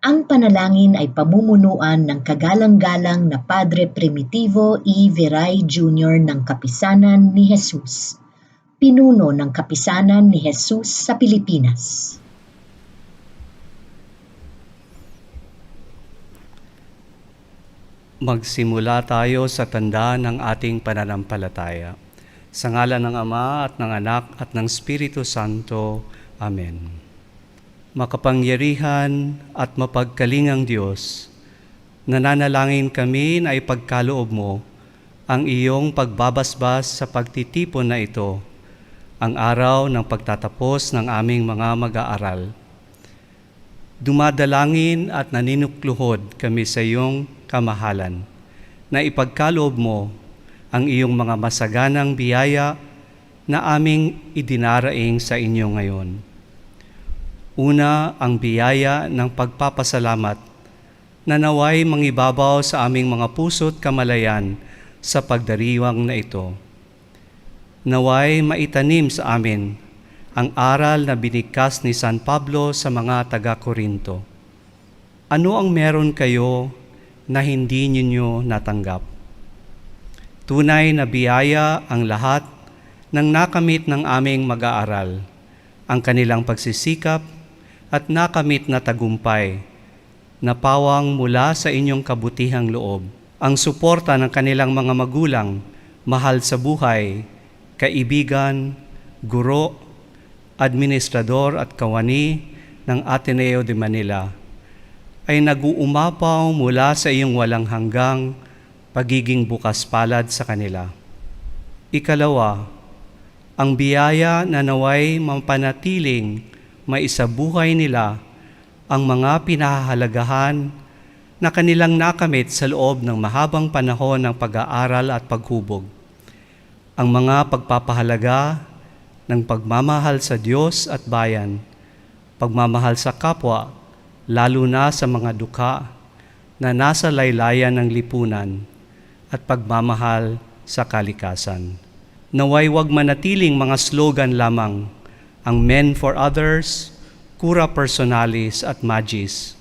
Ang panalangin ay pamumunuan ng kagalang-galang na Padre Primitivo E. Viray Jr. ng Kapisanan ni Jesus, pinuno ng Kapisanan ni Jesus sa Pilipinas. Magsimula tayo sa tanda ng ating pananampalataya. Sa ngalan ng Ama at ng Anak at ng Espiritu Santo. Amen. Makapangyarihan at mapagkalingang Diyos, nananalangin kami na ipagkaloob mo ang iyong pagbabasbas sa pagtitipon na ito, ang araw ng pagtatapos ng aming mga mag-aaral. Dumadalangin at naninukluhod kami sa iyong kamahalan, na ipagkaloob mo ang iyong mga masaganang biyaya na aming idinaraing sa inyo ngayon. Una, ang biyaya ng pagpapasalamat na naway mangibabaw sa aming mga puso't kamalayan sa pagdiriwang na ito. Naway maitanim sa amin ang aral na binigkas ni San Pablo sa mga taga-Korinto. Ano ang meron kayo na hindi ninyo natanggap? Tunay na biyaya ang lahat ng nakamit ng aming mag-aaral, ang kanilang pagsisikap at nakamit na tagumpay, na pawang mula sa inyong kabutihang loob, ang suporta ng kanilang mga magulang, mahal sa buhay, kaibigan, guro, administrador at kawani ng Ateneo de Manila, ay nag-uumapaw mula sa iyong walang hanggang pagiging bukas palad sa kanila. Ikalawa, ang biyaya na naway mapanatiling maisabuhay nila ang mga pinahahalagahan na kanilang nakamit sa loob ng mahabang panahon ng pag-aaral at paghubog. Ang mga pagpapahalaga ng pagmamahal sa Diyos at bayan, pagmamahal sa kapwa, lalo na sa mga dukha na nasa laylayan ng lipunan, at pagmamahal sa kalikasan. Naway wag manatiling mga slogan lamang ang men for others, cura personalis at magis,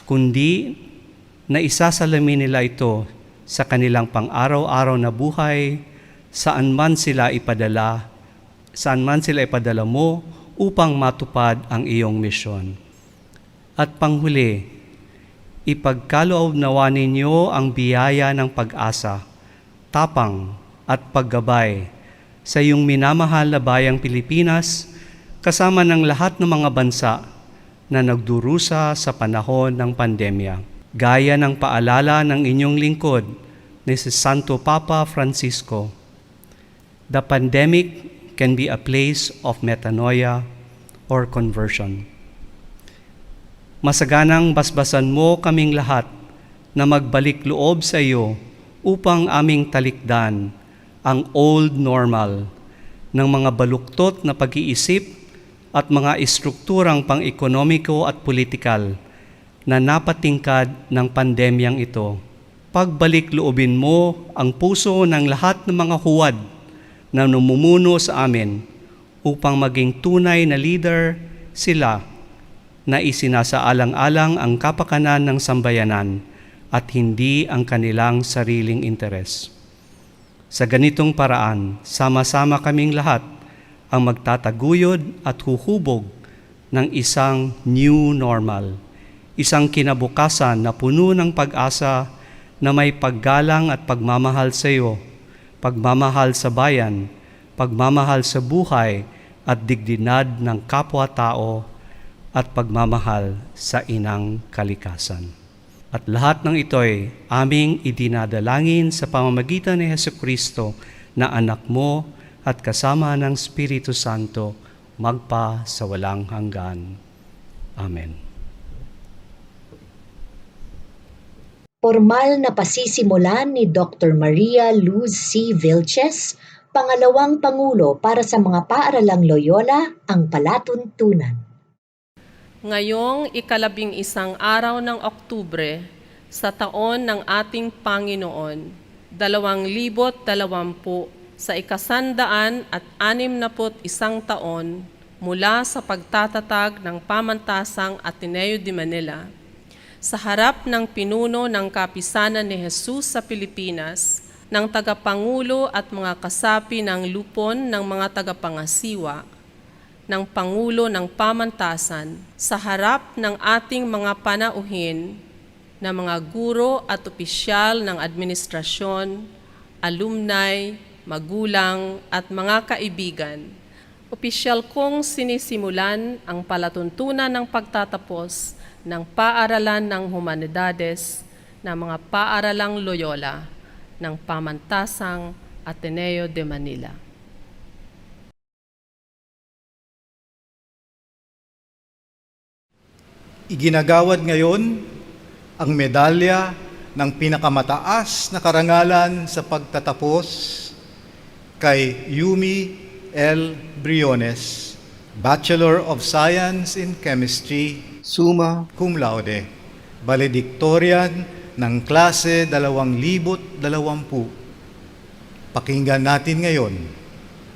kundi na isasalamin nila ito sa kanilang pang-araw-araw na buhay, saan man sila ipadala mo upang matupad ang iyong misyon. At panghuli, ipagkaloob nawa ninyo ang biyaya ng pag-asa, tapang at paggabay sa iyong minamahal na bayang Pilipinas, kasama ng lahat ng mga bansa na nagdurusa sa panahon ng pandemya. Gaya ng paalala ng inyong lingkod ni si Santo Papa Francisco, the pandemic can be a place of metanoia or conversion. Masaganang basbasan mo kaming lahat na magbalik loob sa iyo upang aming talikdan ang old normal ng mga baluktot na pag-iisip at mga istrukturang pang-ekonomiko at politikal na napatingkad ng pandemyang ito. Pagbalik loobin mo ang puso ng lahat ng mga huwad na namumuno sa amin upang maging tunay na leader sila na isinasaalang-alang ang kapakanan ng sambayanan at hindi ang kanilang sariling interes. Sa ganitong paraan, sama-sama kaming lahat ang magtataguyod at huhubog ng isang new normal, isang kinabukasan na puno ng pag-asa na may paggalang at pagmamahal sa iyo, pagmamahal sa bayan, pagmamahal sa buhay at dignidad ng kapwa-tao at pagmamahal sa inang kalikasan. At lahat ng ito'y aming idinadalangin sa pamamagitan ni Jesucristo na anak mo at kasama ng Espiritu Santo magpa sa walang hanggan. Amen. Formal na pasisimulan ni Dr. Maria Luz C. Vilches, pangalawang Pangulo para sa mga Paaralang Loyola, ang palatuntunan. Ngayong ika-11 araw ng Oktubre, sa taon ng ating Panginoon, 2020 sa 161 taon mula sa pagtatatag ng Pamantasang Ateneo de Manila, sa harap ng pinuno ng kapisanan ni Jesus sa Pilipinas, ng tagapangulo at mga kasapi ng lupon ng mga tagapangasiwa, ng Pangulo ng Pamantasan, sa harap ng ating mga panauhin na mga guro at opisyal ng administrasyon, alumni, magulang at mga kaibigan, opisyal kong sinisimulan ang palatuntunan ng pagtatapos ng Paaralan ng Humanidades ng mga Paaralang Loyola ng Pamantasang Ateneo de Manila. Iginagawad ngayon ang medalya ng pinakamataas na karangalan sa pagtatapos kay Yumi L. Briones, Bachelor of Science in Chemistry, summa cum laude, valedictorian ng klase 2020. Pakinggan natin ngayon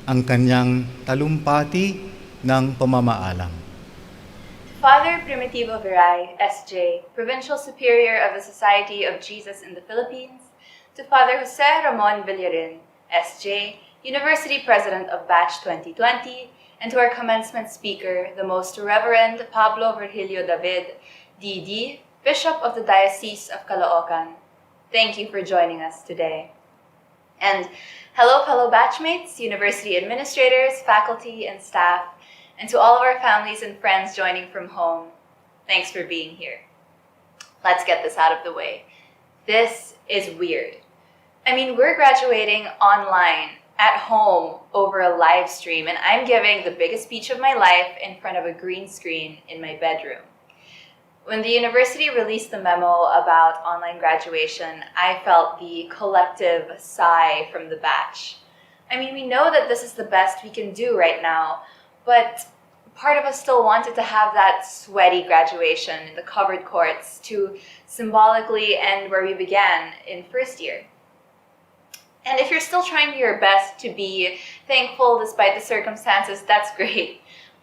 ang kanyang talumpati ng pamamaalam. Father Primitivo Viray, S.J., Provincial Superior of the Society of Jesus in the Philippines, to Father Jose Ramon Villarin, S.J., University President of Batch 2020, and to our commencement speaker, the Most Reverend Pablo Virgilio David, D.D., Bishop of the Diocese of Caloocan. Thank you for joining us today. And hello, fellow batchmates, university administrators, faculty, and staff, and to all of our families and friends joining from home, thanks for being here. Let's get this out of the way. This is weird. I mean, we're graduating online, at home, over a live stream, and I'm giving the biggest speech of my life in front of a green screen in my bedroom. When the university released the memo about online graduation, I felt the collective sigh from the batch. I mean, we know that this is the best we can do right now, but part of us still wanted to have that sweaty graduation in the covered courts to symbolically end where we began in first year. And if you're still trying your best to be thankful despite the circumstances, that's great.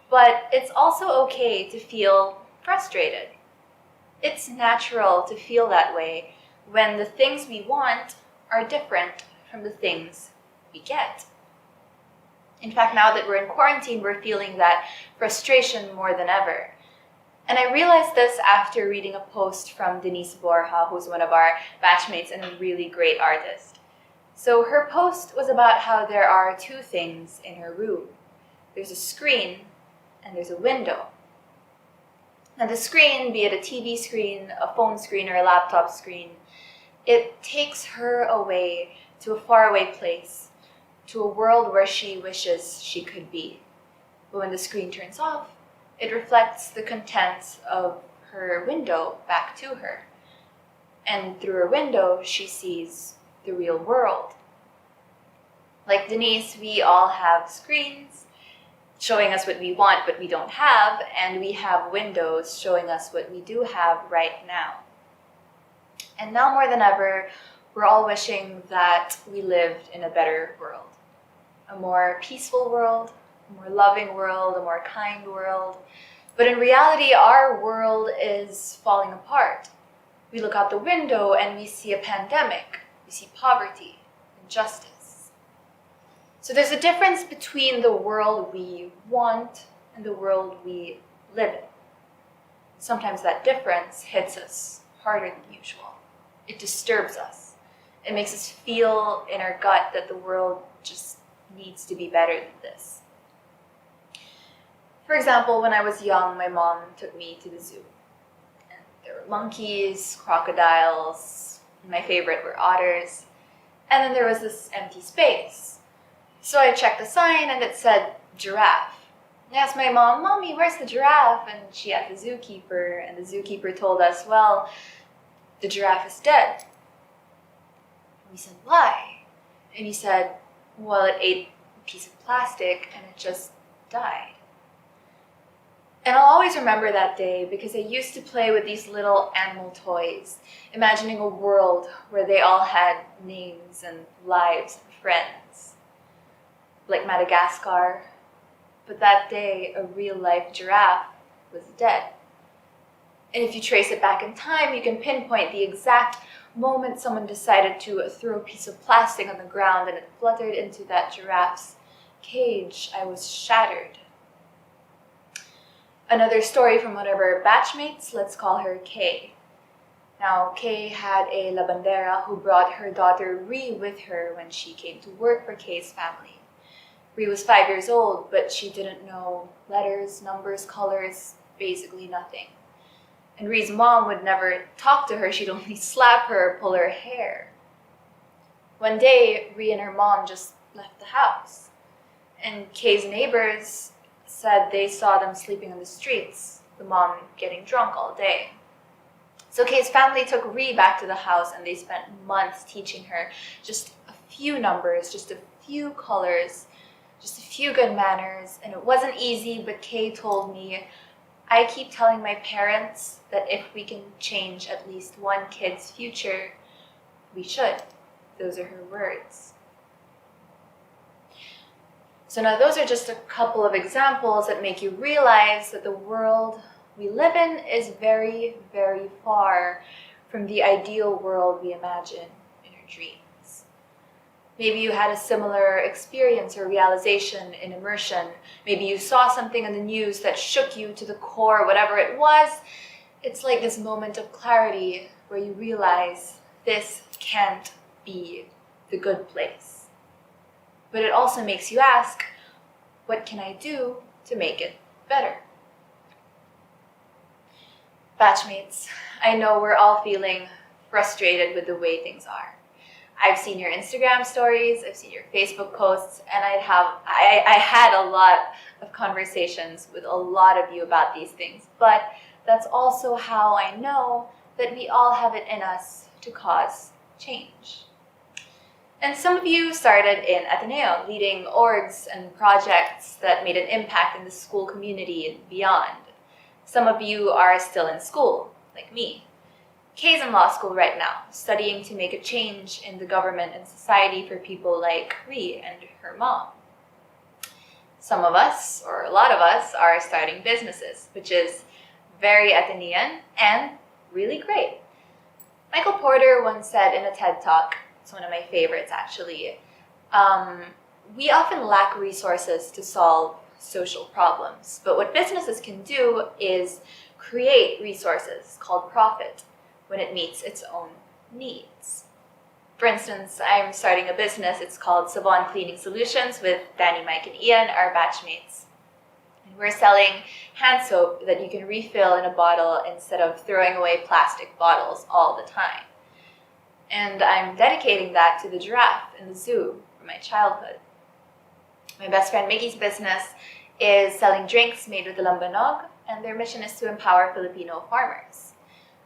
But it's also okay to feel frustrated. It's natural to feel that way when the things we want are different from the things we get. In fact, now that we're in quarantine, we're feeling that frustration more than ever. And I realized this after reading a post from Denise Borja, who's one of our batchmates and a really great artist. So her post was about how there are two things in her room. There's a screen and there's a window. And the screen, be it a TV screen, a phone screen, or a laptop screen, it takes her away to a faraway place, to a world where she wishes she could be. But when the screen turns off, it reflects the contents of her window back to her. And through her window, she sees the real world. Like Denise, we all have screens showing us what we want but we don't have, and we have windows showing us what we do have right now. And now more than ever, we're all wishing that we lived in a better world. A more peaceful world, a more loving world, a more kind world, But in reality, our world is falling apart. We look out the window and we see a pandemic, we see poverty, injustice. So there's a difference between the world we want and the world we live in. Sometimes that difference hits us harder than usual. It disturbs us. It makes us feel in our gut that the world just needs to be better than this. For example, when I was young, my mom took me to the zoo. And there were monkeys, crocodiles, and my favorite were otters. And then there was this empty space. So I checked the sign and it said giraffe. I asked my mom, "Mommy, where's the giraffe?" And she asked the zookeeper, and the zookeeper told us, "Well, the giraffe is dead." And we said, "Why?" And he said, "Well, it ate a piece of plastic and it just died." And I'll always remember that day because I used to play with these little animal toys, imagining a world where they all had names and lives and friends. Like Madagascar. But that day, a real-life giraffe was dead. And if you trace it back in time, you can pinpoint the exact moment someone decided to throw a piece of plastic on the ground and it fluttered into that giraffe's cage. I was shattered. Another story from one of our batchmates, let's call her Kay. Now, Kay had a labandera who brought her daughter Ree with her when she came to work for Kay's family. Ree was 5 years old, but she didn't know letters, numbers, colors, basically nothing. And Ree's mom would never talk to her, she'd only slap her or pull her hair. One day, Ree and her mom just left the house. And Kay's neighbors said they saw them sleeping on the streets, the mom getting drunk all day. So Kay's family took Ree back to the house and they spent months teaching her just a few numbers, just a few colors, just a few good manners. And it wasn't easy, but Kay told me, "I keep telling my parents that if we can change at least one kid's future, we should." Those are her words. So now those are just a couple of examples that make you realize that the world we live in is very, very far from the ideal world we imagine in our dreams. Maybe you had a similar experience or realization in immersion. Maybe you saw something on the news that shook you to the core, whatever it was. It's like this moment of clarity where you realize this can't be the good place. But it also makes you ask, what can I do to make it better? Batchmates, I know we're all feeling frustrated with the way things are. I've seen your Instagram stories, I've seen your Facebook posts, and I had a lot of conversations with a lot of you about these things, but that's also how I know that we all have it in us to cause change. And some of you started in Ateneo, leading orgs and projects that made an impact in the school community and beyond. Some of you are still in school, like me. Kay's in law school right now, studying to make a change in the government and society for people like Ree and her mom. Some of us, or a lot of us, are starting businesses, which is very Atenean and really great. Michael Porter once said in a TED Talk, it's one of my favorites actually, we often lack resources to solve social problems, but what businesses can do is create resources called profit when it meets its own needs. For instance, I'm starting a business, it's called Savon Cleaning Solutions with Danny, Mike, and Ian, our batchmates. And we're selling hand soap that you can refill in a bottle instead of throwing away plastic bottles all the time. And I'm dedicating that to the giraffe in the zoo from my childhood. My best friend Mickey's business is selling drinks made with the lambanog, and their mission is to empower Filipino farmers.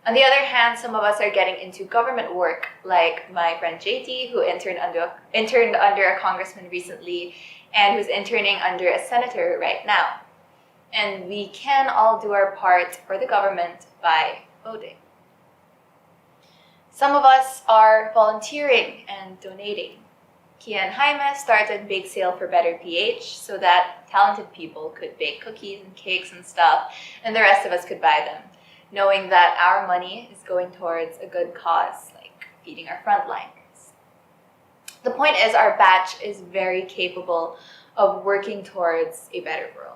On the other hand, some of us are getting into government work, like my friend JT, who interned under a congressman recently, and who's interning under a senator right now. And we can all do our part for the government by voting. Some of us are volunteering and donating. Kia and Jaime started Bake Sale for Better PH so that talented people could bake cookies and cakes and stuff, and the rest of us could buy them, knowing that our money is going towards a good cause, like feeding our frontliners. The point is, our batch is very capable of working towards a better world.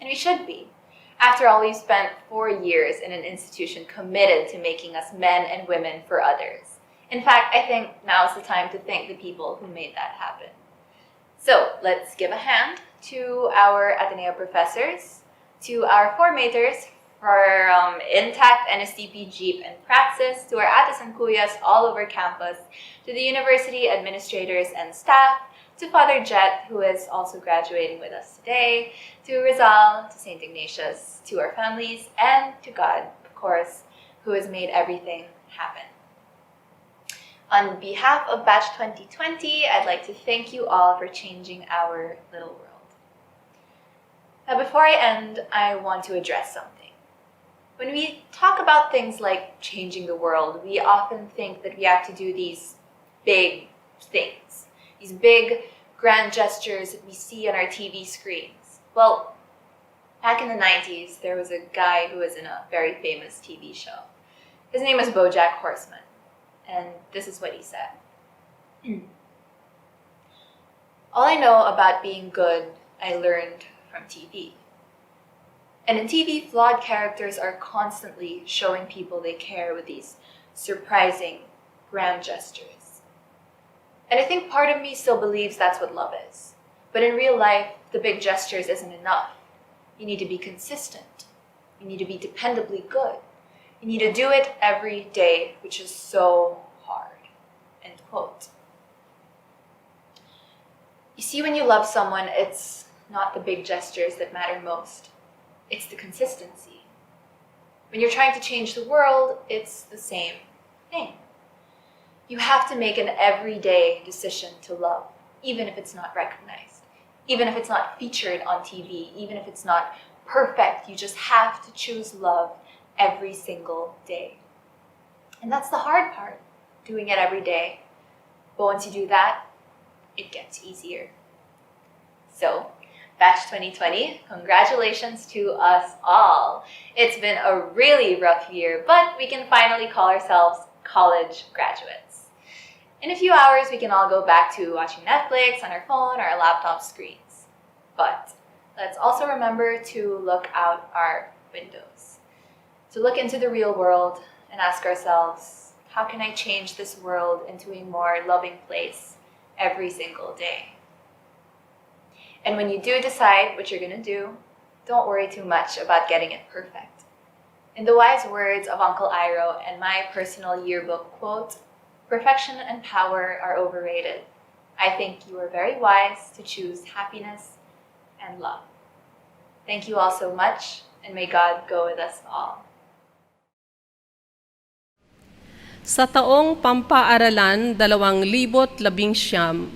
And we should be. After all, we've spent 4 years in an institution committed to making us men and women for others. In fact, I think now's the time to thank the people who made that happen. So let's give a hand to our Ateneo professors, to our formators for intact NSTP Jeep and Praxis, to our ates and kuyas all over campus, to the university administrators and staff, to Father Jet, who is also graduating with us today, to Rizal, to St. Ignatius, to our families, and to God, of course, who has made everything happen. On behalf of Batch 2020, I'd like to thank you all for changing our little world. Now, before I end, I want to address something. When we talk about things like changing the world, we often think that we have to do these big things, these big, grand gestures that we see on our TV screens. Well, back in the 90s, there was a guy who was in a very famous TV show. His name was BoJack Horseman, and this is what he said. All I know about being good, I learned from TV. And in TV, flawed characters are constantly showing people they care with these surprising, grand gestures. And I think part of me still believes that's what love is. But in real life, the big gestures isn't enough. You need to be consistent. You need to be dependably good. You need to do it every day, which is so hard. End quote. You see, when you love someone, it's not the big gestures that matter most. It's the consistency. When you're trying to change the world, it's the same thing. You have to make an everyday decision to love, even if it's not recognized, even if it's not featured on TV, even if it's not perfect. You just have to choose love every single day. And that's the hard part, doing it every day. But once you do that, it gets easier. So, Batch 2020, congratulations to us all. It's been a really rough year, but we can finally call ourselves college graduates. In a few hours, we can all go back to watching Netflix on our phone or our laptop screens. But let's also remember to look out our windows, to look into the real world and ask ourselves, how can I change this world into a more loving place every single day? And when you do decide what you're going to do, don't worry too much about getting it perfect. In the wise words of Uncle Iro and my personal yearbook quote, perfection and power are overrated. I think you are very wise to choose happiness and love. Thank you all so much, and may God go with us all. Sa taong Pampaaralan 2019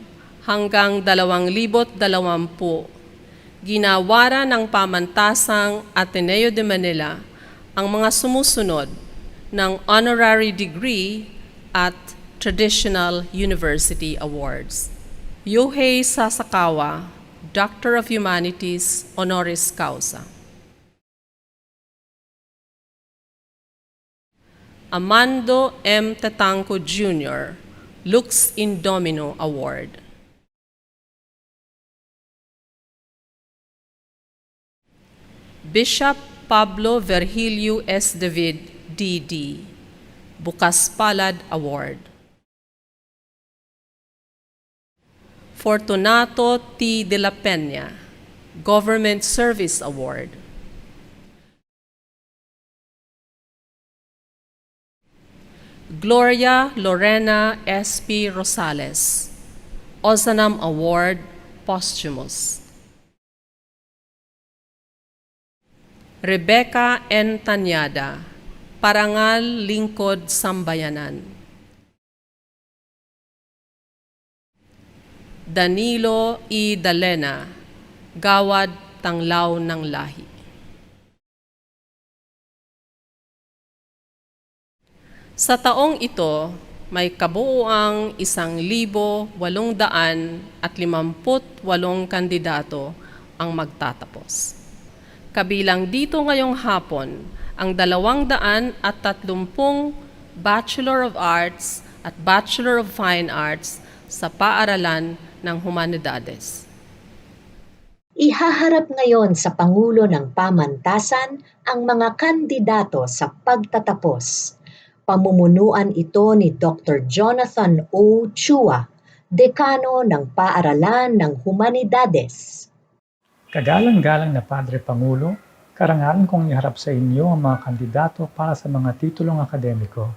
hanggang 2020, ginawara ng Pamantasang Ateneo de Manila ang mga sumusunod ng honorary degree at Traditional University Awards. Yohei Sasakawa, Doctor of Humanities, honoris causa. Amando M. Tatanco Jr., Lux in Domino Award. Bishop Pablo Virgilio S. David, D.D., Bukas Palad Award. Fortunato T. de la Peña, Government Service Award. Gloria Lorena S.P. Rosales, Ozanam Award, posthumous. Rebecca N. Tanyada, Parangal Lingkod Sambayanan. Danilo E. Dalena, Gawad Tanglaw ng Lahi. Sa taong ito, may kabuuang 1,858 kandidato ang magtatapos. Kabilang dito ngayong hapon ang 230 Bachelor of Arts at Bachelor of Fine Arts sa Paaralan ng Humanidades. Ihaharap ngayon sa Pangulo ng Pamantasan ang mga kandidato sa pagtatapos. Pamumunuan ito ni Dr. Jonathan O. Chua, Dekano ng Paaralan ng Humanidades. Kagalang-galang na Padre Pangulo, karangalan kong iharap sa inyo ang mga kandidato para sa mga titulong akademiko.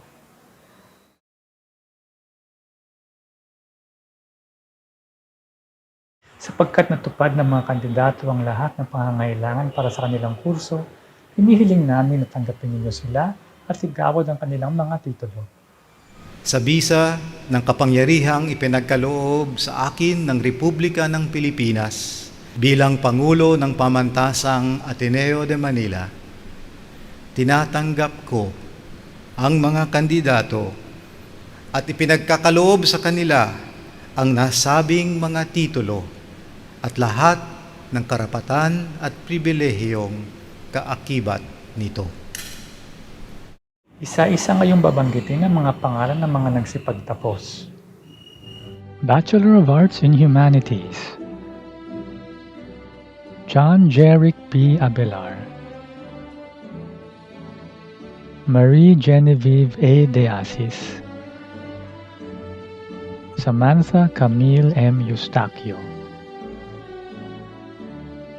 Sapagkat natupad ng mga kandidato ang lahat ng pangangailangan para sa kanilang kurso, hinihiling namin na tanggapin ninyo sila at igawad ang kanilang mga titulo. Sa bisa ng kapangyarihang ipinagkaloob sa akin ng Republika ng Pilipinas bilang Pangulo ng Pamantasang Ateneo de Manila, tinatanggap ko ang mga kandidato at ipinagkakaloob sa kanila ang nasabing mga titulo at lahat ng karapatan at pribilehiyong kaakibat nito. Isa-isa ngayong babanggitin ang mga pangalan ng mga nagsipagtapos. Bachelor of Arts in Humanities, John Jerick P. Abelar, Marie Genevieve A. De Asis, Samantha Camille M. Eustaquio,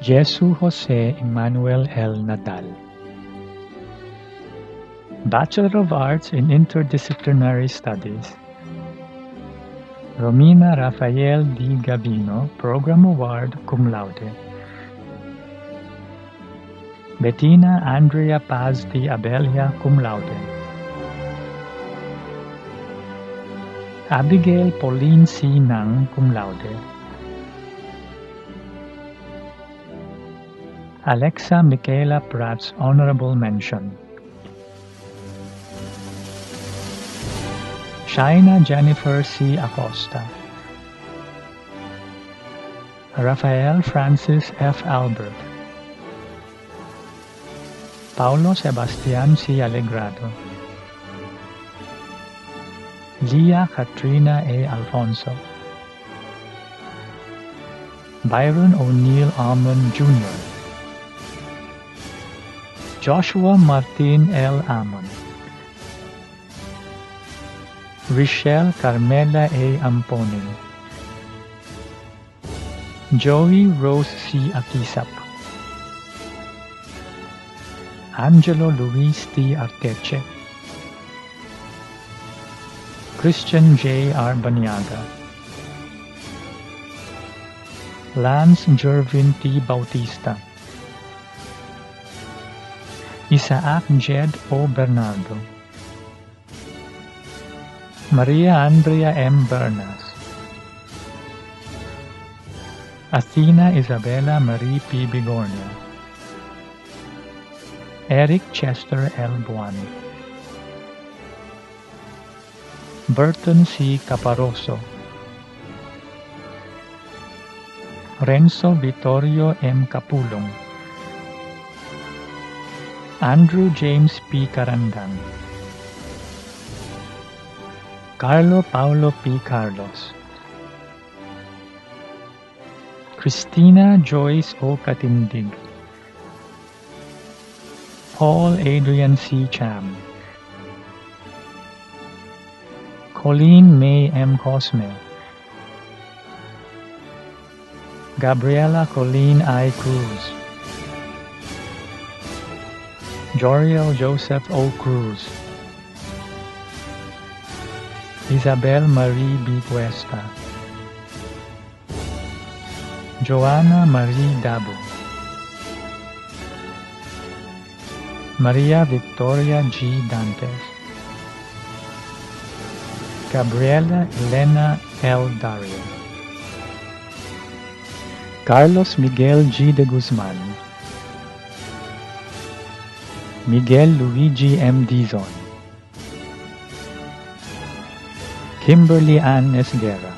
Jesu Jose Emmanuel L. Nadal. Bachelor of Arts in Interdisciplinary Studies, Romina Rafael D. Gabino, Program Award, Cum Laude. Bettina Andrea Paz D. Abelia, Cum Laude. Abigail Pauline C. Nang, Cum Laude. Alexa Michaela Prats, Honorable Mention. Shaina Jennifer C. Acosta. Rafael Francis F. Albert. Paulo Sebastian C. Alegrado. Lia Katrina A. Alfonso. Byron O'Neill Almond Jr. Joshua Martin L. Amon. Richelle Carmela A. Amponin. Joey Rose C. Akisap. Angelo Luis T. Arteche. Christian J. R. Baniaga. Lance Jervin T. Bautista. Isaac Jed O. Bernardo. Maria Andrea M. Bernas. Athena Isabella Marie P. Bigornia. Eric Chester L. Buan. Burton C. Caparoso. Renzo Vittorio M. Capulong. Andrew James P. Carandan. Carlo Paulo P. Carlos. Christina Joyce O. Katindig. Paul Adrian C. Cham. Colleen May M. Cosme. Gabriela Colleen I. Cruz. Joriel Joseph O. Cruz. Isabel Marie B. Cuesta. Joanna Marie Dabo. Maria Victoria G. Dantes. Gabriela Elena L. Dario. Carlos Miguel G. de Guzman. Miguel Luigi M. Dizon. Kimberly Ann Esguerra,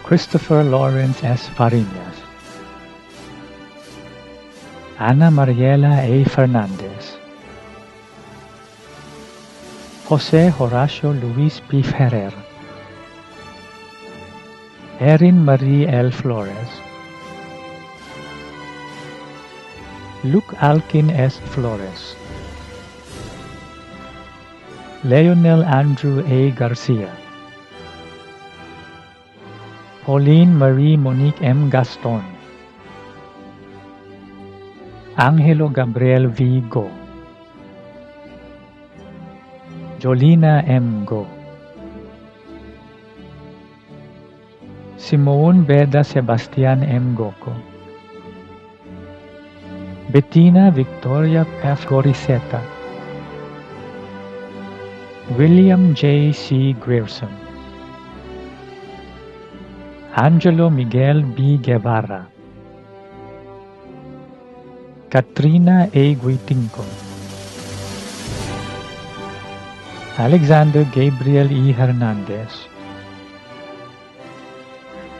Christopher Lawrence S. Fariñas, Ana Mariela A. Fernandez, Jose Horacio Luis P. Ferrer, Erin Marie L. Flores, Luke Alkin S. Flores, Leonel Andrew A. Garcia, Pauline Marie Monique M. Gaston, Angelo Gabriel V. Go, Jolina M. Go, Simone Beda Sebastian M. Goco, Bettina Victoria F. Goriseta, William J. C. Grierson, Angelo Miguel B. Guevara, Katrina A. Guitinco, Alexander Gabriel E. Hernandez,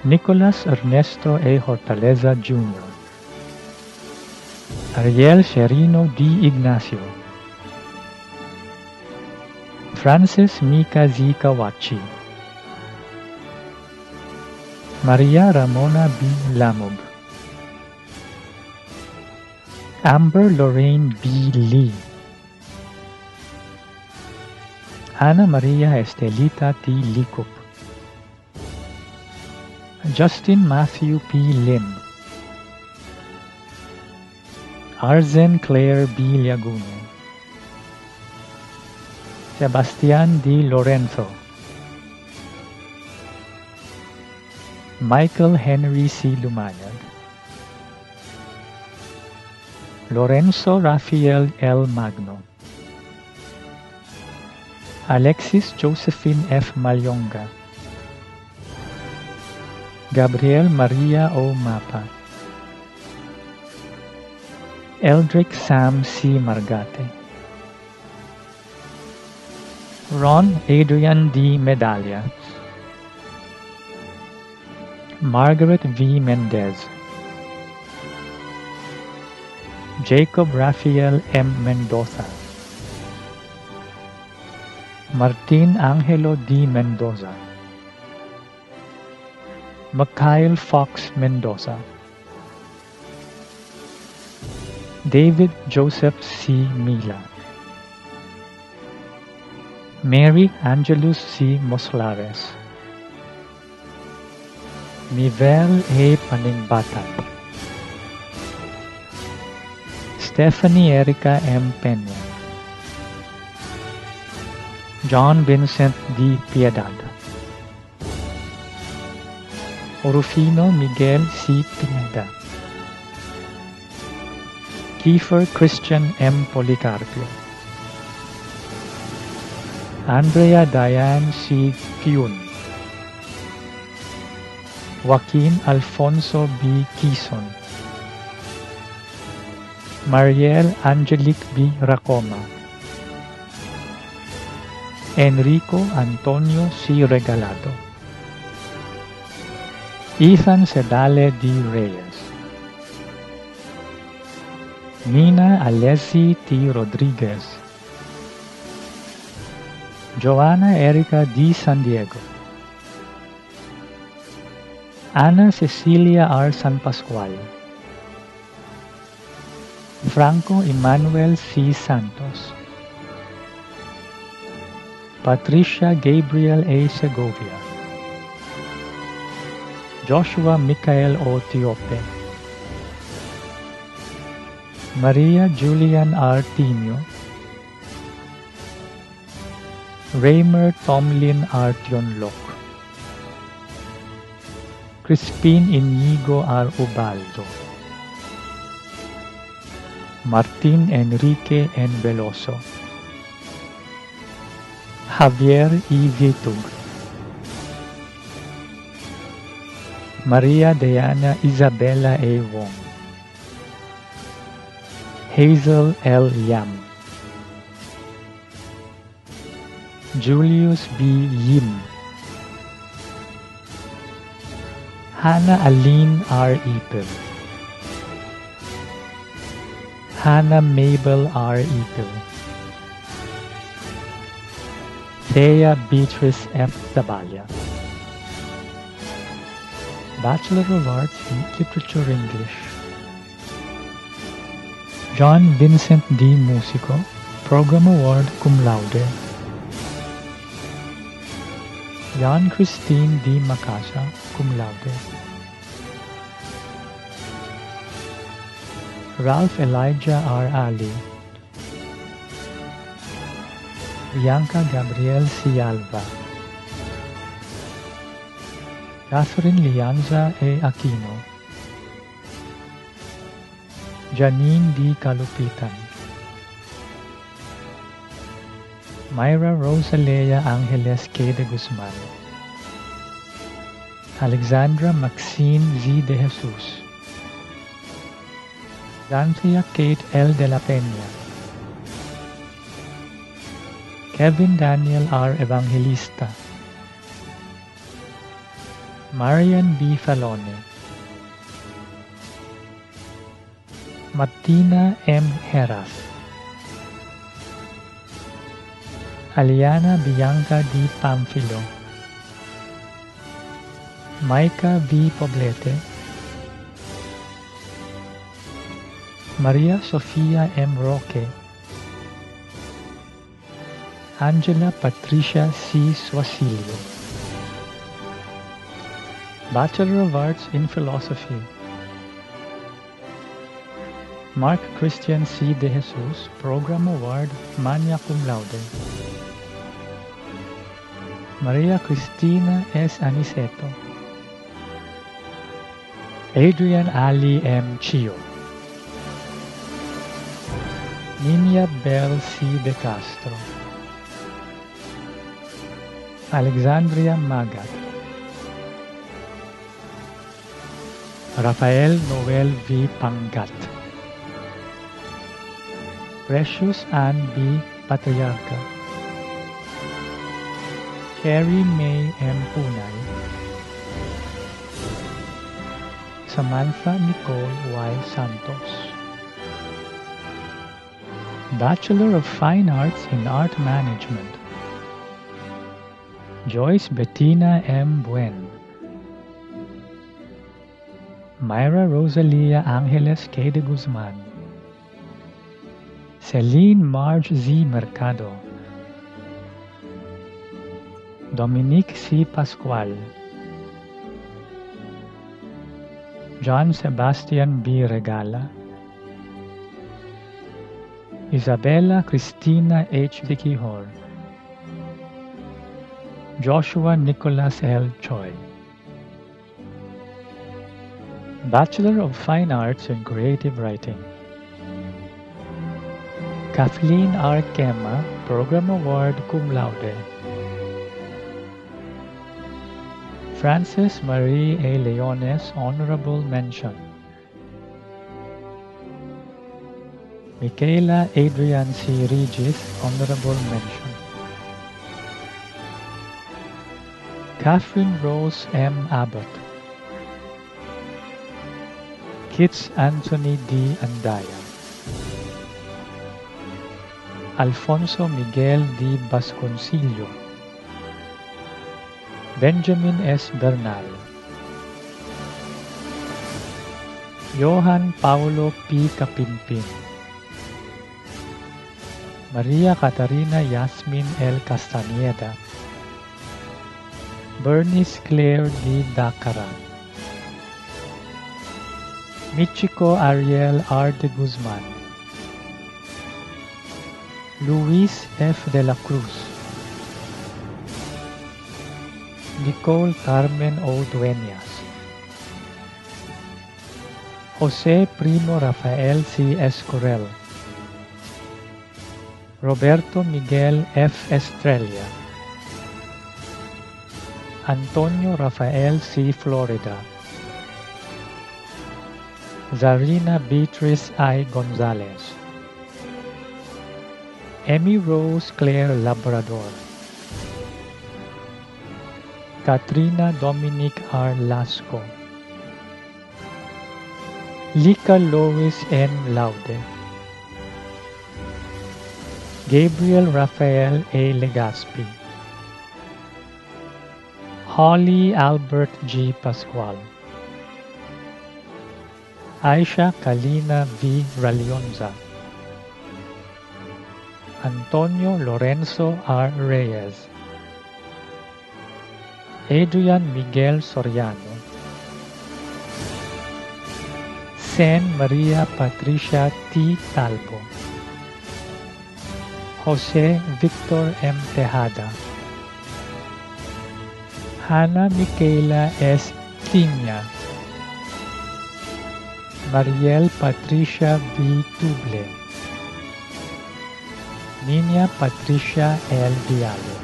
Nicolas Ernesto A. Hortaleza Jr., Ariel Sherino D. Ignacio, Francis Mika Z. Kawachi, Maria Ramona B. Lamog, Amber Lorraine B. Lee, Ana Maria Estelita T. Likup, Justin Matthew P. Lim, Arzen Claire B. Liaguno, Sebastian D. Lorenzo, Michael Henry C. Lumayag, Lorenzo Rafael L. Magno, Alexis Josephine F. Malyonga, Gabriel Maria O. Mapa, Eldrick Sam C. Margate, Ron Adrian D. Medalla, Margaret V. Mendez, Jacob Rafael M. Mendoza, Martin Angelo D. Mendoza, Mikhail Fox Mendoza, David Joseph C. Mila, Mary Angelus C. Moslares, Mivel A. Paningbatan, Stephanie Erica M. Peña, John Vincent D. Piedad, Orufino Miguel C. Pineda, Kiefer Christian M. Policarpio, Andrea Diane C. Piun, Joaquin Alfonso B. Quizon, Mariel Angelique B. Racoma, Enrico Antonio C. Regalado, Ethan Sedale D. Reyes, Nina Alessi T. Rodriguez, Joanna Erica D. San Diego, Ana Cecilia R. San Pascual, Franco Emmanuel C. Santos, Patricia Gabriel A. Segovia, Joshua Michael O. Tiope, Maria Julian R. Tinio, Raymer Tomlin R. Tionloc, Crispin Inigo R. Ubaldo, Martin Enrique N. Veloso, Javier E. Vitug, Maria Diana Isabella A. Wong, Hazel L. Yam, Julius B. Yim, Hannah Aline R. Ipil, Hannah Mabel R. Ipil, Thea Beatrice F. Zaballa, Bachelor of Arts in Literature English, John Vincent D. Musico, Program Award Cum Laude, Jan Christine D. Macasa, Cum Laude, Ralph Elijah R. Ali, Bianca Gabriel C. Alva, Catherine Lianza A. Aquino, Janine D. Kalupitan, Myra Rosalea Angeles K. de Guzman, Alexandra Maxine Z. de Jesus, Danthia Kate L. de la Peña, Kevin Daniel R. Evangelista, Marian B. Falone, Martina M. Heras, Aliana Bianca D. Pamphilo, Maika V. Poblete, Maria Sofia M. Roque, Angela Patricia C. Suasilio, Bachelor of Arts in Philosophy, Mark Christian C. de Jesus, Program Award, Magna Cum Laude, Maria Cristina S. Aniceto, Adrian Ali M. Chio, Ninia Bell C. de Castro, Alexandria Magat, Rafael Noel V. Pangat, Precious Ann B. Patriarca, Carrie May M. Punay, Samantha Nicole Y. Santos, Bachelor of Fine Arts in Art Management, Joyce Bettina M. Buen, Myra Rosalia Angeles K. de Guzman, Celine Marge Z. Mercado, Dominique C. Pascual, John Sebastian B. Regala, Isabella Cristina H. Diquihor, Joshua Nicholas L. Choi, Bachelor of Fine Arts in Creative Writing, Kathleen R. Kema, Program Award Cum Laude, Frances Marie A. Leones, Honorable Mention, Michaela Adrian C. Regis, Honorable Mention, Catherine Rose M. Abbott, Kits Anthony D. Andaya, Alfonso Miguel D. Basconcillo, Benjamin S. Bernal, Johan Paulo P. Kapinpin, Maria Catarina Yasmin L. Castañeda, Bernice Claire D. Dacara, Michiko Ariel R. de Guzman, Luis F. de la Cruz, Nicole Carmen O. Dueñas, Jose Primo Rafael C. Escurel, Roberto Miguel F. Estrella, Antonio Rafael C. Florida, Zarina Beatrice I. Gonzalez, Emmy Rose Claire Labrador, Katrina Dominic R. Lasco, Lika Lois N. Laude, Gabriel Rafael A. Legaspi, Holly Albert G. Pascual, Aisha Kalina V. Ralionza, Antonio Lorenzo R. Reyes, Adrian Miguel Soriano, Sen Maria Patricia T. Talpo, Jose Victor M. Tejada, Hannah Michaela S. Tiña, Mariel Patricia V. Tuble, Nina Patricia L. Diallo.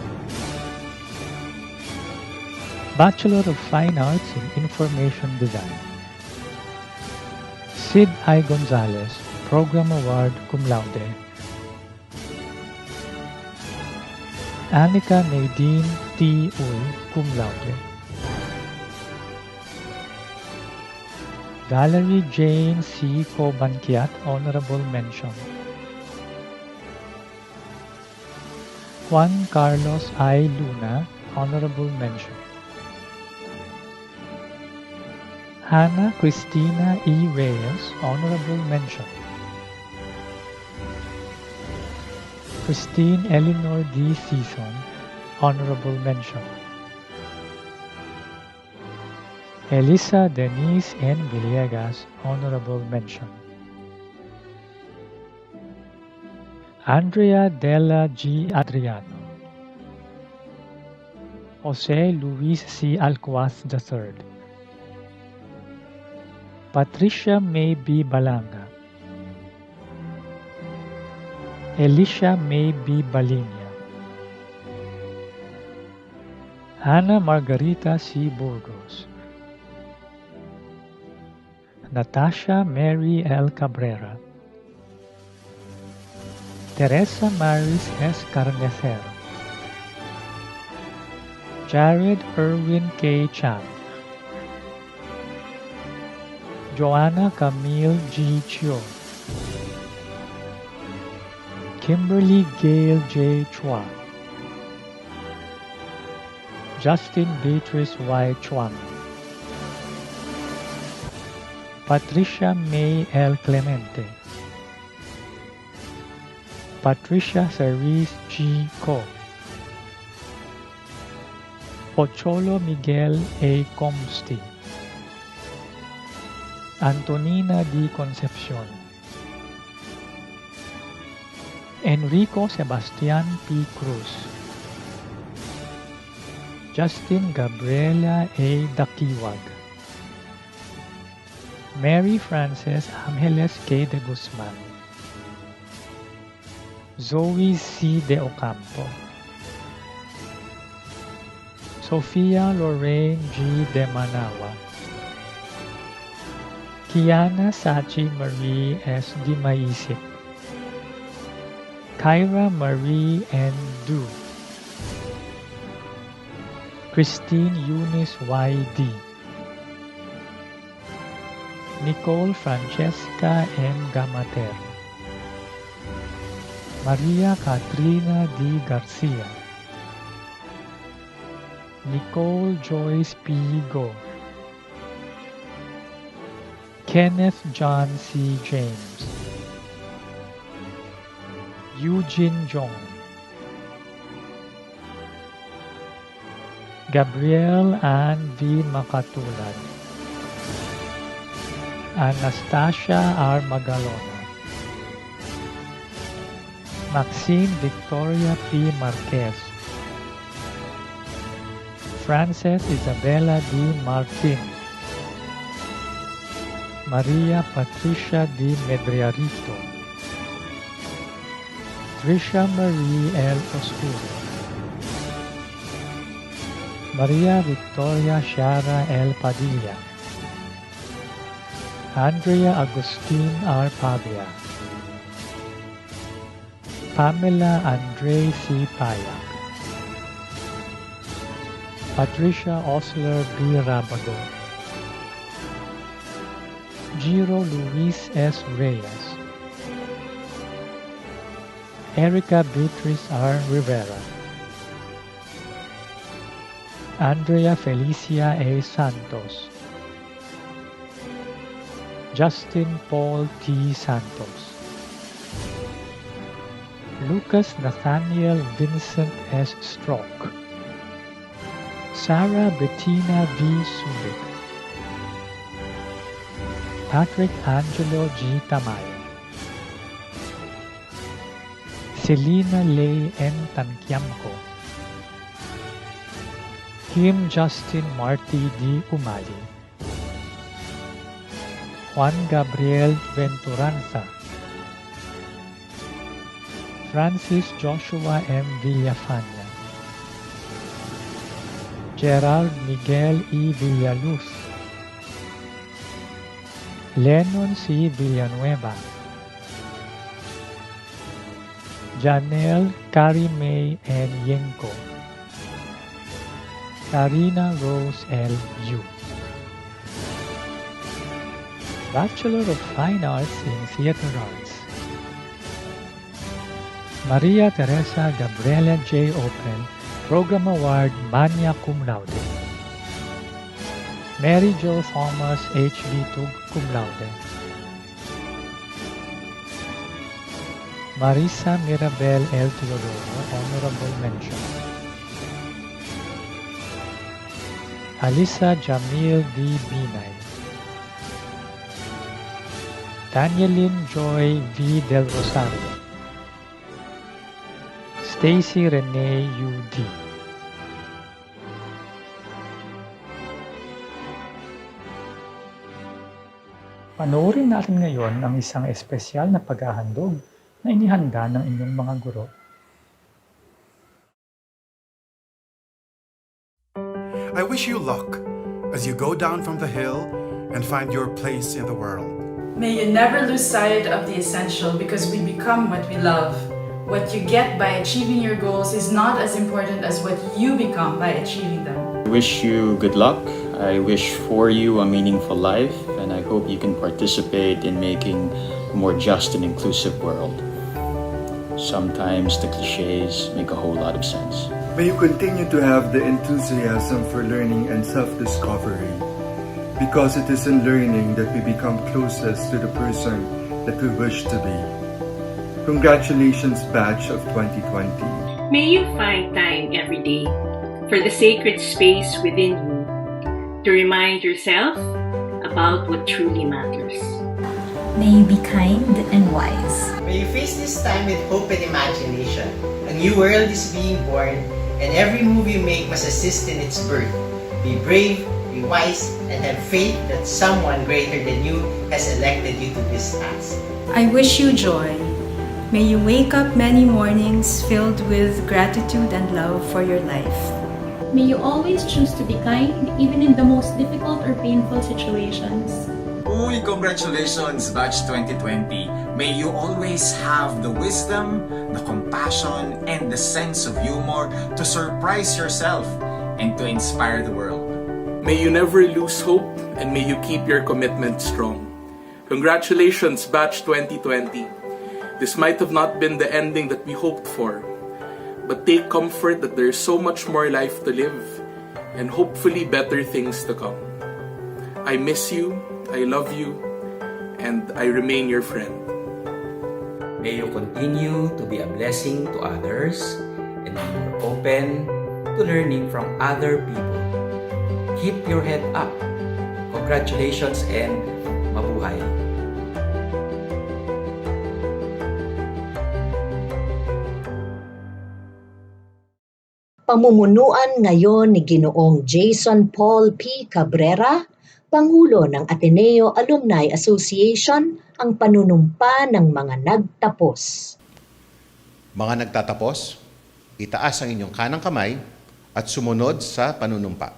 Bachelor of Fine Arts in Information Design. Sid I. Gonzalez, Program Award Cum Laude. Anika Nadine T. Uy, Cum Laude. Valerie Jane C. Cobanquiat, Honorable Mention. Juan Carlos I. Luna, Honorable Mention. Hannah Cristina E. Reyes, Honorable Mention. Christine Eleanor D. Season, Honorable Mention. Elisa Denise N. Villegas, Honorable Mention. Andrea Della G. Adriano, Jose Luis C. Alcuaz III, Patricia May B. Balanga, Elisha May B. Balinia, Hannah Margarita C. Burgos, Natasha Mary L. Cabrera, Teresa Maris S. Carnecero, Jared Erwin K. Chan, Joanna Camille G. Chio, Kimberly Gail J. Chua, Justin Beatrice Y. Chuang, Patricia May L. Clemente, Patricia Cerise G. Co, Pocholo Miguel A. Comsti, Antonina D. Concepcion, Enrico Sebastian P. Cruz, Justin Gabriela A. Dakiwag, Mary Frances Angeles K. de Guzman, Zoe C. de Ocampo, Sofia Lorraine G. de Manawa, Kiana Sachi Marie S. Di Maisip, Kyra Marie N. Du, Christine Eunice Y. D, Nicole Francesca M. Gamater, Maria Katrina D. Garcia, Nicole Joyce P. Go, Kenneth John C. James, Eugene Jong, Gabrielle Ann V. Makatulad, Anastasia R. Magalona, Maxine Victoria P. Marquez, Frances Isabella D. Martin, Maria Patricia D. Medriarito, Trisha Marie L. Oscuro, Maria Victoria Shara L. Padilla, Andrea Agustin R. Pavia, Pamela Andre C. Payak, Patricia Osler B. Rabago, Giro Luis S. Reyes, Erica Beatrice R. Rivera, Andrea Felicia A. Santos, Justin Paul T. Santos, Lucas Nathaniel Vincent S. Stroke, Sarah Bettina V. Sulik, Patrick Angelo G. Tamayo, Selena Lay N. Tanquiamco, Kim Justin Marty D. Umali, Juan Gabriel Venturanza, Francis Joshua M. Villafana, Gerald Miguel E. Villaluz, Lennon C. Villanueva, Janelle Carrie May N. Yenko, Karina Rose L. Yu. Bachelor of Fine Arts in Theater Arts, Maria Teresa Gabriela J. Open, Program Award Magna Cum Laude, Mary Jo Thomas H. B. Tug Cum Laude, Marisa Mirabel L. Teodoro, Honorable Mention, Alisa Jamil D. Binay, Danielyn Joy V. Del Rosario, Stacy Renee U.D. Panoorin natin ngayon ang isang espesyal na paghahandog na inihanda ng inyong mga guro. I wish you luck as you go down from the hill and find your place in the world. May you never lose sight of the essential because we become what we love. What you get by achieving your goals is not as important as what you become by achieving them. I wish you good luck. I wish for you a meaningful life, and I hope you can participate in making a more just and inclusive world. Sometimes the cliches make a whole lot of sense. May you continue to have the enthusiasm for learning and self-discovery, because it is in learning that we become closest to the person that we wish to be. Congratulations, batch of 2020. May you find time every day for the sacred space within you to remind yourself about what truly matters. May you be kind and wise. May you face this time with hope and imagination. A new world is being born, and every move you make must assist in its birth. Be brave, be wise, and have faith that someone greater than you has elected you to this task. I wish you joy. May you wake up many mornings filled with gratitude and love for your life. May you always choose to be kind, even in the most difficult or painful situations. Uy, congratulations, Batch 2020. May you always have the wisdom, the compassion, and the sense of humor to surprise yourself and to inspire the world. May you never lose hope, and may you keep your commitment strong. Congratulations, Batch 2020. This might have not been the ending that we hoped for, but take comfort that there is so much more life to live, and hopefully better things to come. I miss you, I love you, and I remain your friend. May you continue to be a blessing to others, and be more open to learning from other people. Keep your head up. Congratulations and mabuhay. Pamumunuan ngayon ni Ginoong Jason Paul P. Cabrera, Pangulo ng Ateneo Alumni Association, ang panunumpa ng mga nagtapos. Mga nagtatapos, itaas ang inyong kanang kamay at sumunod sa panunumpa.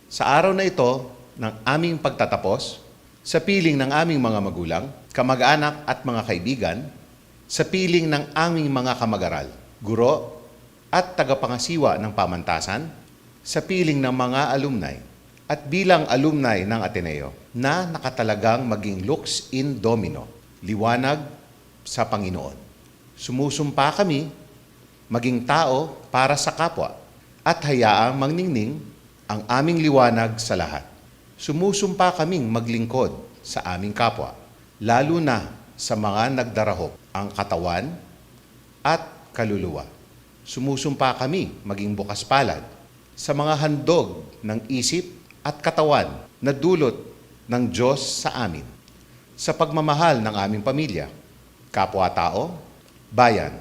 Sa araw na ito ng aming pagtatapos, sa piling ng aming mga magulang, kamag-anak at mga kaibigan, sa piling ng aming mga kamag-aral, guro at tagapangasiwa ng pamantasan, sa piling ng mga alumni at bilang alumni ng Ateneo na nakatalagang maging lux in domino, liwanag sa Panginoon. Sumusumpa kami maging tao para sa kapwa at hayaang magningning ang aming liwanag sa lahat. Sumusumpa kaming maglingkod sa aming kapwa, lalo na sa mga nagdarahop ang katawan at kaluluwa. Sumusumpa kami maging bukas palad sa mga handog ng isip at katawan na dulot ng Diyos sa amin, sa pagmamahal ng aming pamilya, kapwa-tao, bayan,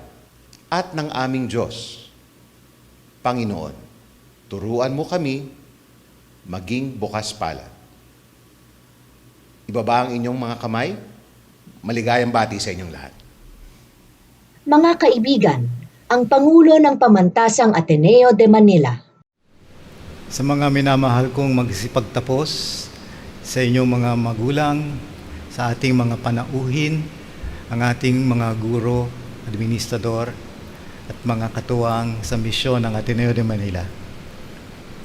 at ng aming Diyos. Panginoon, turuan mo kami maging bukas palad. Ibaba ang inyong mga kamay. Maligayang bati sa inyong lahat. Mga kaibigan, ang Pangulo ng Pamantasang Ateneo de Manila. Sa mga minamahal kong magsipagtapos, sa inyong mga magulang, sa ating mga panauhin, ang ating mga guro, administrador, at mga katuwang sa misyon ng Ateneo de Manila.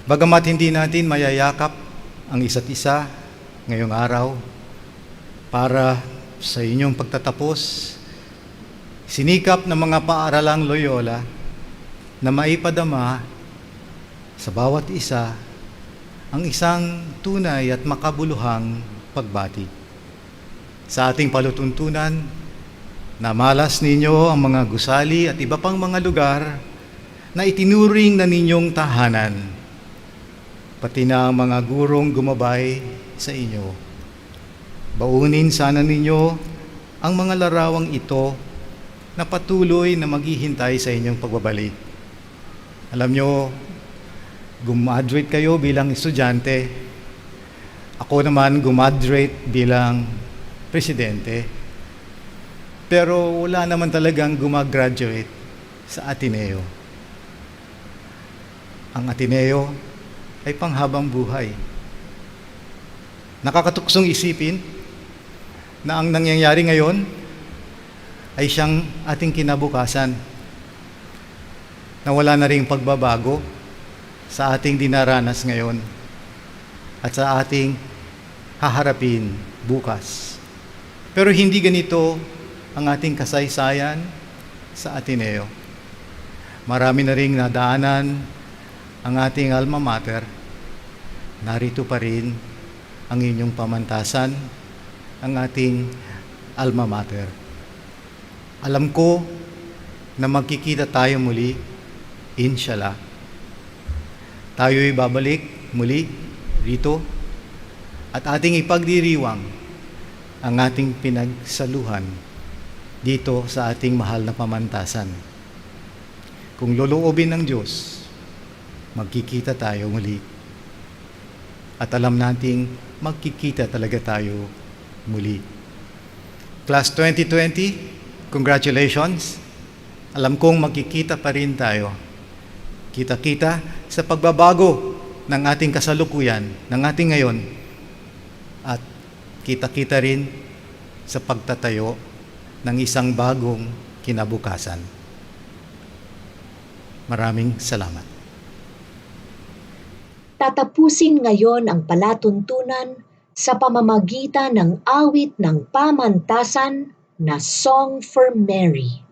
Bagamat hindi natin mayayakap ang isa't isa ngayong araw, para sa inyong pagtatapos, sinikap ng mga Paaralang Loyola na maipadama sa bawat isa ang isang tunay at makabuluhang pagbati. Sa ating palutuntunan, namalas ninyo ang mga gusali at iba pang mga lugar na itinuring na ninyong tahanan, pati na ang mga gurong gumabay sa inyo. Baunin sana ninyo ang mga larawang ito na patuloy na maghihintay sa inyong pagbabalik. Alam nyo, gumaduate kayo bilang estudyante. Ako naman gumaduate bilang presidente. Pero wala naman talagang gumagraduate sa Ateneo. Ang Ateneo ay panghabang buhay. Nakakatuksong isipin na ang nangyayari ngayon ay siyang ating kinabukasan, na wala na ring pagbabago sa ating dinaranas ngayon at sa ating haharapin bukas. Pero hindi ganito ang ating kasaysayan sa Ateneo. Marami na ring nadaanan ang ating alma mater. Narito pa rin ang inyong pamantasan, ang ating alma mater. Alam ko na magkikita tayo muli, inshallah. Tayo'y babalik muli rito at ating ipagdiriwang ang ating pinagsaluhan dito sa ating mahal na pamantasan. Kung loloobin ng Diyos, magkikita tayo muli. At alam nating magkikita talaga tayo muli. Class 2020, congratulations. Alam kong magkikita pa rin tayo. Kita-kita sa pagbabago ng ating kasalukuyan, ng ating ngayon. At kita-kita rin sa pagtatayo ng isang bagong kinabukasan. Maraming salamat. Tatapusin ngayon ang palatuntunan sa pamamagitan ng awit ng pamantasan na Song for Mary.